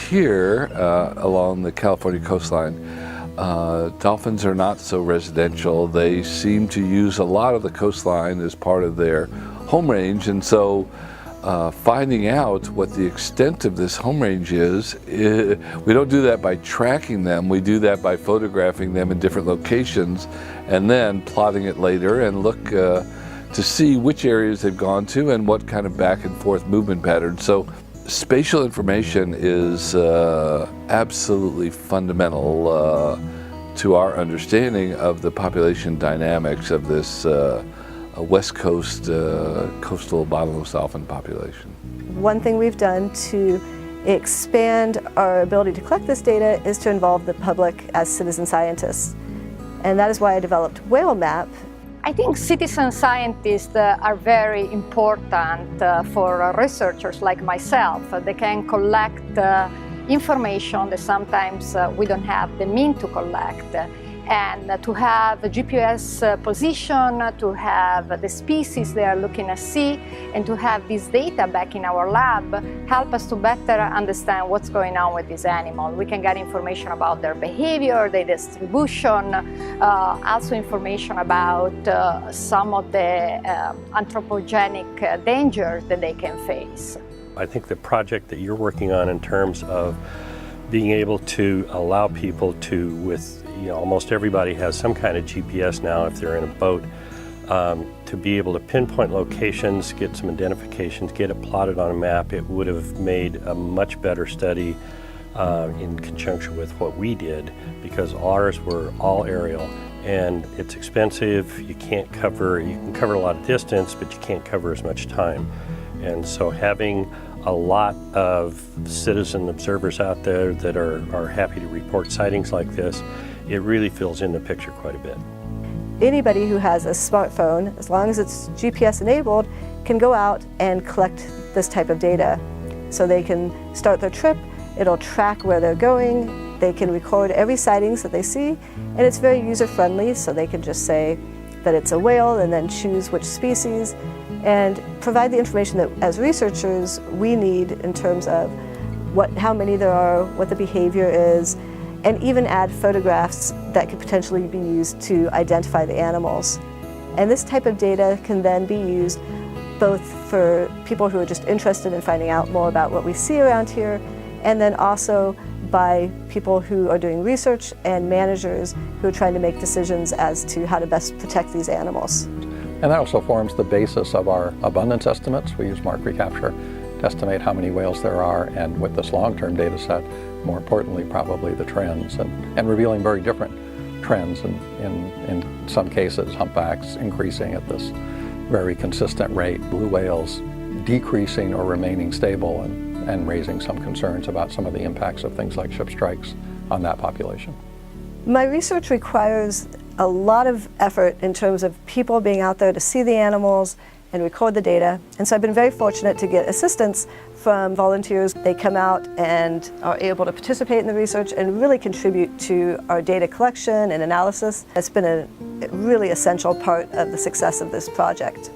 Here, along the California coastline, dolphins are not so residential. They seem to use a lot of the coastline as part of their home range, and so finding out what the extent of this home range is, we don't do that by tracking them. We do that by photographing them in different locations and then plotting it later and look to see which areas they've gone to and what kind of back and forth movement patterns. So spatial information is absolutely fundamental to our understanding of the population dynamics of this West Coast coastal bottlenose dolphin population. One thing we've done to expand our ability to collect this data is to involve the public as citizen scientists. And that is why I developed Whale Map. I think citizen scientists are very important for researchers like myself. They can collect information that sometimes we don't have the means to collect. And to have a GPS position, to have the species they are looking to see, and to have this data back in our lab help us to better understand what's going on with this animal. We can get information about their behavior, their distribution, also information about some of the anthropogenic dangers that they can face. I think the project that you're working on in terms of being able to allow people to, almost everybody has some kind of GPS now if they're in a boat, to be able to pinpoint locations, get some identifications, get it plotted on a map. It would have made a much better study in conjunction with what we did, because ours were all aerial and it's expensive. You can cover a lot of distance, but you can't cover as much time. And so having a lot of citizen observers out there that are happy to report sightings like this, it really fills in the picture quite a bit. Anybody who has a smartphone, as long as it's GPS enabled, can go out and collect this type of data. So they can start their trip, it'll track where they're going, they can record every sightings that they see, and it's very user-friendly, so they can just say that it's a whale and then choose which species, and provide the information that as researchers we need in terms of how many there are, what the behavior is, and even add photographs that could potentially be used to identify the animals. And this type of data can then be used both for people who are just interested in finding out more about what we see around here, and then also by people who are doing research and managers who are trying to make decisions as to how to best protect these animals. And that also forms the basis of our abundance estimates. We use mark recapture to estimate how many whales there are, and with this long-term data set, more importantly, probably the trends, and revealing very different trends. In some cases, humpbacks increasing at this very consistent rate, blue whales decreasing or remaining stable, and raising some concerns about some of the impacts of things like ship strikes on that population. My research requires a lot of effort in terms of people being out there to see the animals and record the data. And so I've been very fortunate to get assistance from volunteers. They come out and are able to participate in the research and really contribute to our data collection and analysis. It's been a really essential part of the success of this project.